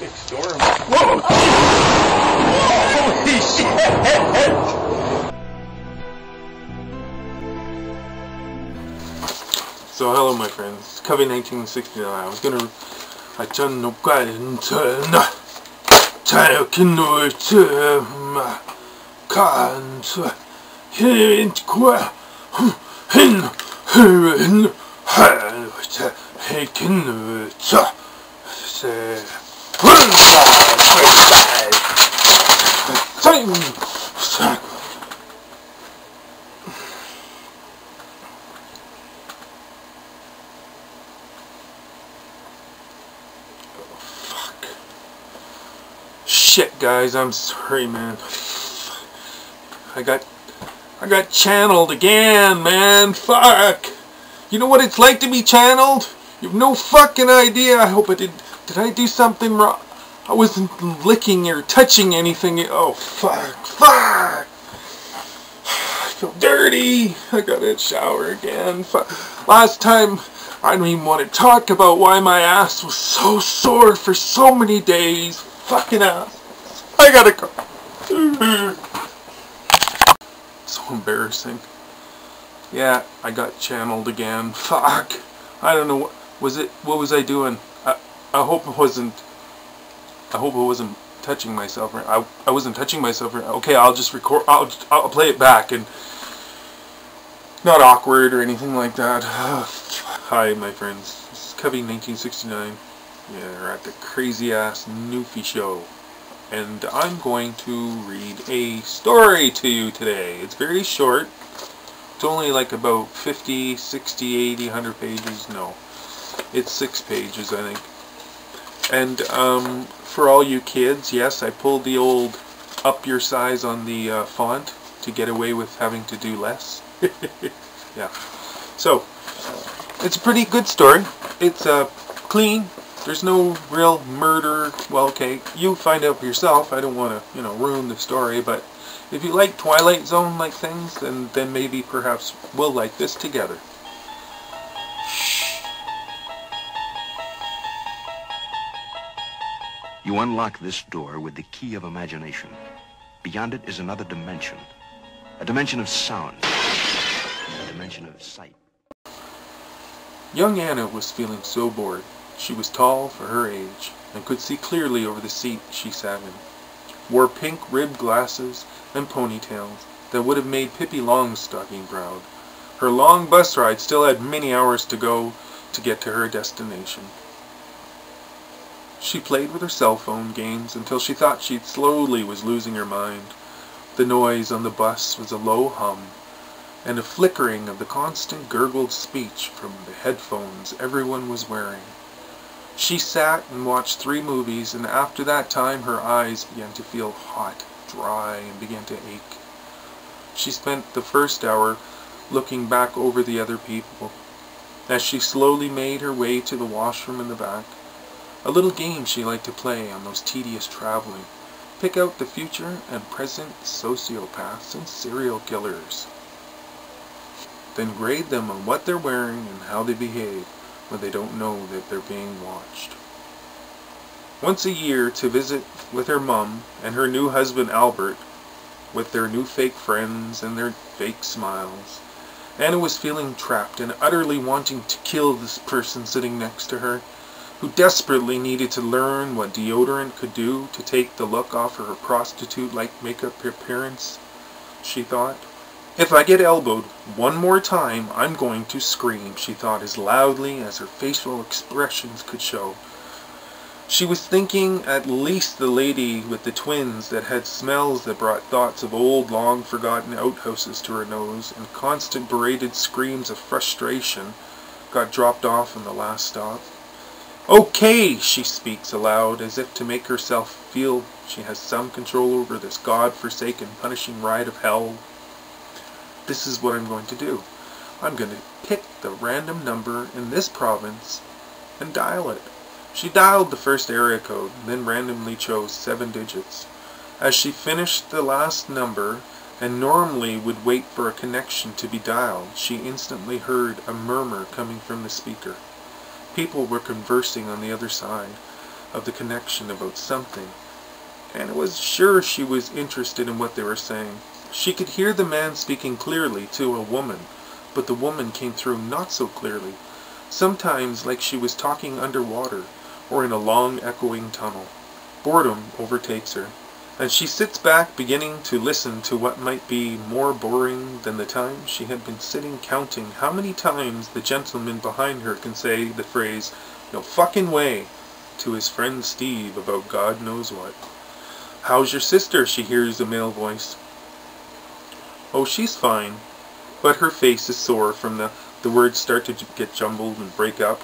It's adorable. Whoa! Holy shit! So hello my friends, Covey 1969. I don't know quite shit, guys, I'm sorry, man. I got channeled again, man. Fuck. You know what it's like to be channeled? You have no fucking idea. I hope I did I do something wrong? I wasn't licking or touching anything. Oh, fuck. Fuck. I feel dirty. I gotta shower again. Fuck. Last time, I don't even want to talk about why my ass was so sore for so many days. Fucking ass. I gotta go. So embarrassing. Yeah, I got channeled again. Fuck. I don't know. What was I doing? I hope it wasn't. I hope I wasn't touching myself. I wasn't touching myself. Okay, I'll just record. I'll play it back and not awkward or anything like that. Hi, my friends. This is Covey 1969. Yeah, we're at the crazy ass Newfie show. And I'm going to read a story to you today. It's very short. It's only like about 50, 60, 80, 100 pages. No. It's 6 pages, I think. And for all you kids, yes, I pulled the old up your size on the font to get away with having to do less. Yeah. So, it's a pretty good story. It's clean. There's no real murder. Well, okay, you find out for yourself. I don't want to, ruin the story, but if you like Twilight Zone like things, then maybe perhaps we'll like this together. You unlock this door with the key of imagination. Beyond it is another dimension. A dimension of sound. A dimension of sight. Young Anna was feeling so bored. She was tall for her age, and could see clearly over the seat she sat in. Wore pink ribbed glasses and ponytails that would have made Pippi Longstocking proud. Her long bus ride still had many hours to go to get to her destination. She played with her cell phone games until she thought she slowly was losing her mind. The noise on the bus was a low hum, and a flickering of the constant gurgled speech from the headphones everyone was wearing. She sat and watched 3 movies, and after that time her eyes began to feel hot, dry, and began to ache. She spent the first hour looking back over the other people. As she slowly made her way to the washroom in the back, a little game she liked to play on those tedious traveling. Pick out the future and present sociopaths and serial killers. Then grade them on what they're wearing and how they behave when they don't know that they're being watched. Once a year to visit with her mum and her new husband Albert, with their new fake friends and their fake smiles, Anna was feeling trapped and utterly wanting to kill this person sitting next to her, who desperately needed to learn what deodorant could do to take the look off her prostitute-like makeup appearance, she thought. If I get elbowed one more time, I'm going to scream, she thought as loudly as her facial expressions could show. She was thinking at least the lady with the twins that had smells that brought thoughts of old, long-forgotten outhouses to her nose, and constant berated screams of frustration got dropped off in the last stop. Okay, she speaks aloud, as if to make herself feel she has some control over this god-forsaken punishing ride of hell. This is what I'm going to do. I'm going to pick the random number in this province and dial it. She dialed the first area code, then randomly chose 7 digits. As she finished the last number, and normally would wait for a connection to be dialed, she instantly heard a murmur coming from the speaker. People were conversing on the other side of the connection about something, and it was sure she was interested in what they were saying. She could hear the man speaking clearly to a woman, but the woman came through not so clearly, sometimes like she was talking underwater or in a long echoing tunnel. Boredom overtakes her, and she sits back beginning to listen to what might be more boring than the time she had been sitting counting how many times the gentleman behind her can say the phrase, "No fucking way," to his friend Steve about God knows what. "How's your sister?" she hears a male voice. "Oh, she's fine," but her face is sore from the words start to get jumbled and break up.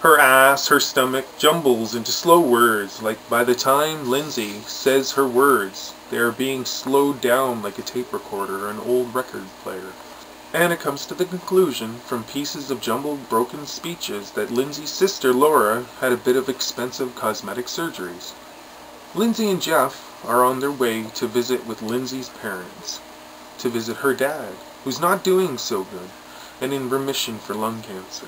Her ass, her stomach, jumbles into slow words, like by the time Lindsay says her words, they are being slowed down like a tape recorder or an old record player. Anna comes to the conclusion, from pieces of jumbled, broken speeches, that Lindsay's sister Laura had a bit of expensive cosmetic surgeries. Lindsay and Jeff are on their way to visit with Lindsay's parents, to visit her dad, who's not doing so good, and in remission for lung cancer.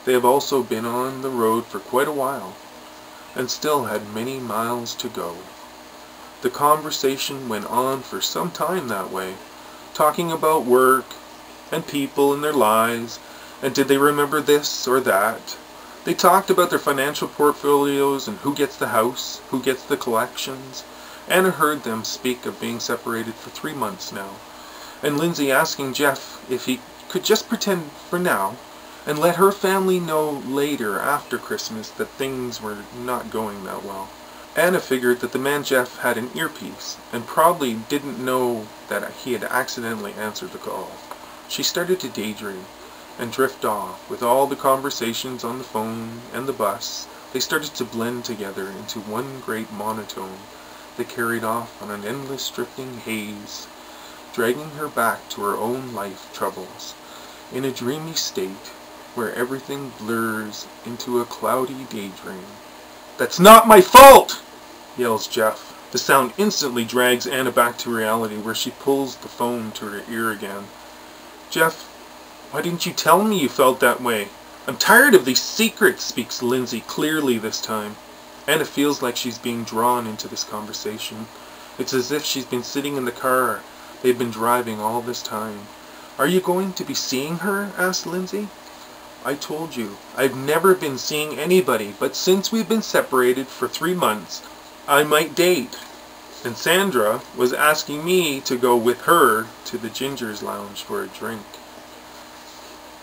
They have also been on the road for quite a while, and still had many miles to go. The conversation went on for some time that way, talking about work, and people and their lives, and did they remember this or that. They talked about their financial portfolios and who gets the house, who gets the collections. Anna heard them speak of being separated for 3 months now, and Lindsay asking Jeff if he could just pretend for now and let her family know later after Christmas that things were not going that well. Anna figured that the man Jeff had an earpiece and probably didn't know that he had accidentally answered the call. She started to daydream and drift off with all the conversations on the phone and the bus. They started to blend together into one great monotone that carried off on an endless drifting haze, dragging her back to her own life troubles in a dreamy state where everything blurs into a cloudy daydream. "That's not my fault!" yells Jeff. The sound instantly drags Anna back to reality, where she pulls the phone to her ear again. "Jeff, why didn't you tell me you felt that way? I'm tired of these secrets," speaks Lindsay clearly this time. Anna feels like she's being drawn into this conversation. It's as if she's been sitting in the car they've been driving all this time. "Are you going to be seeing her?" asked Lindsay. "I told you, I've never been seeing anybody, but since we've been separated for 3 months, I might date. And Sandra was asking me to go with her to the Ginger's Lounge for a drink."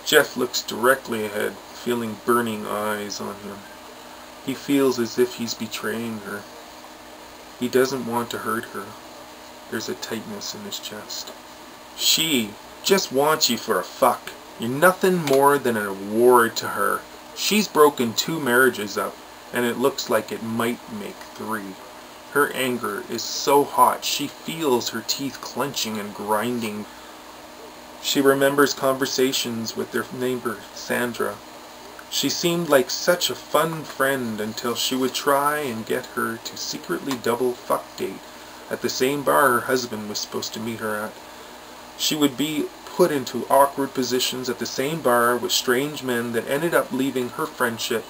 Jeff looks directly ahead, feeling burning eyes on him. He feels as if he's betraying her. He doesn't want to hurt her. There's a tightness in his chest. "She just wants you for a fuck. You're nothing more than an award to her. She's broken 2 marriages up, and it looks like it might make 3. Her anger is so hot she feels her teeth clenching and grinding. She remembers conversations with their neighbor, Sandra. She seemed like such a fun friend until she would try and get her to secretly double fuck date at the same bar her husband was supposed to meet her at. She would be put into awkward positions at the same bar with strange men that ended up leaving her friendship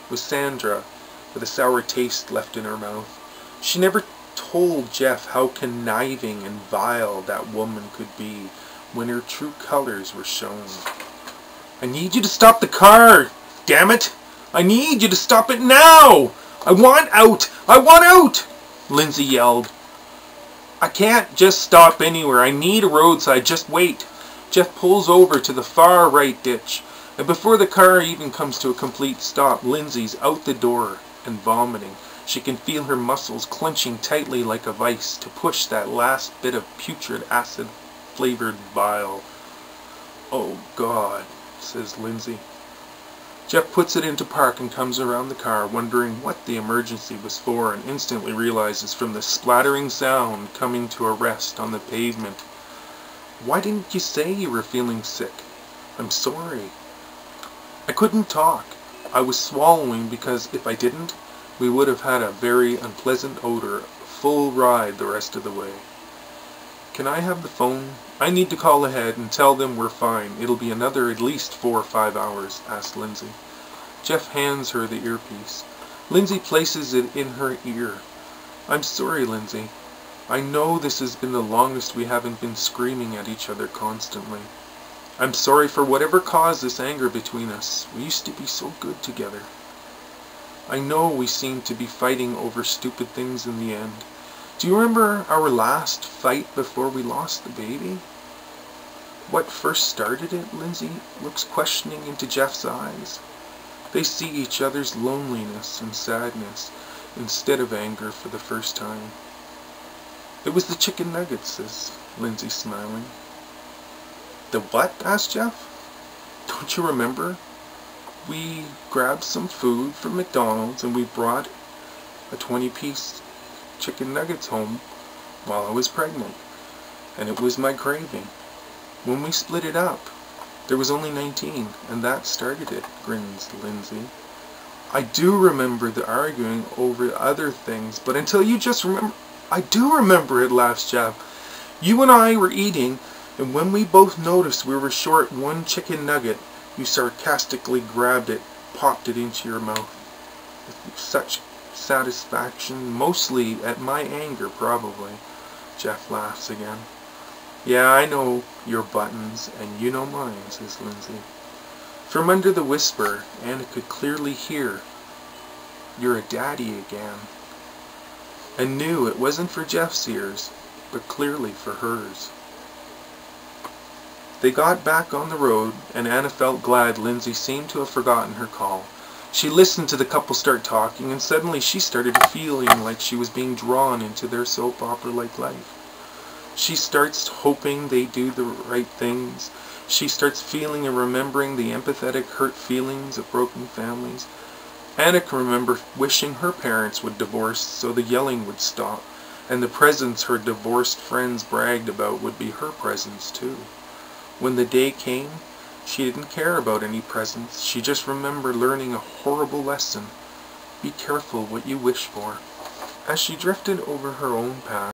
with Sandra with a sour taste left in her mouth. She never told Jeff how conniving and vile that woman could be when her true colors were shown. "I need you to stop the car, damn it! I need you to stop it now! I want out! I want out!" Lindsay yelled. "I can't just stop anywhere. I need a roadside. Just wait." Jeff pulls over to the far right ditch, and before the car even comes to a complete stop, Lindsay's out the door and vomiting. She can feel her muscles clenching tightly like a vice to push that last bit of putrid acid-flavored bile. "Oh God," says Lindsay. Jeff puts it into park and comes around the car, wondering what the emergency was for, and instantly realizes from the splattering sound coming to a rest on the pavement. "Why didn't you say you were feeling sick?" "I'm sorry. I couldn't talk. I was swallowing because if I didn't, we would have had a very unpleasant odor, a full ride the rest of the way." "Can I have the phone? I need to call ahead and tell them we're fine. It'll be another at least 4 or 5 hours," asked Lindsay. Jeff hands her the earpiece. Lindsay places it in her ear. I'm sorry, Lindsay. I know this has been the longest we haven't been screaming at each other constantly. I'm sorry for whatever caused this anger between us. We used to be so good together. I know we seemed to be fighting over stupid things in the end. Do you remember our last fight before we lost the baby? What first started it? Lindsay looks questioning into Jeff's eyes. They see each other's loneliness and sadness instead of anger for the first time. It was the chicken nuggets, says Lindsay, smiling. The what? Asked Jeff. Don't you remember? We grabbed some food from McDonald's and we brought a 20-piece chicken nuggets home while I was pregnant. And it was my craving. When we split it up, there was only 19, and that started it, grins Lindsay. I do remember the arguing over other things, but until you just remember... I do remember it, laughs Jeff. You and I were eating, and when we both noticed we were short one chicken nugget, you sarcastically grabbed it, popped it into your mouth. With such satisfaction, mostly at my anger, probably. Jeff laughs again. Yeah, I know your buttons, and you know mine, says Lindsay. From under the whisper, Anna could clearly hear, You're a daddy again. And knew it wasn't for Jeff's ears, but clearly for hers. They got back on the road, and Anna felt glad Lindsay seemed to have forgotten her call. She listened to the couple start talking, and suddenly she started feeling like she was being drawn into their soap opera-like life. She starts hoping they do the right things. She starts feeling and remembering the empathetic, hurt feelings of broken families. Anna can remember wishing her parents would divorce so the yelling would stop, and the presents her divorced friends bragged about would be her presents too. When the day came, she didn't care about any presents. She just remembered learning a horrible lesson. Be careful what you wish for. As she drifted over her own path,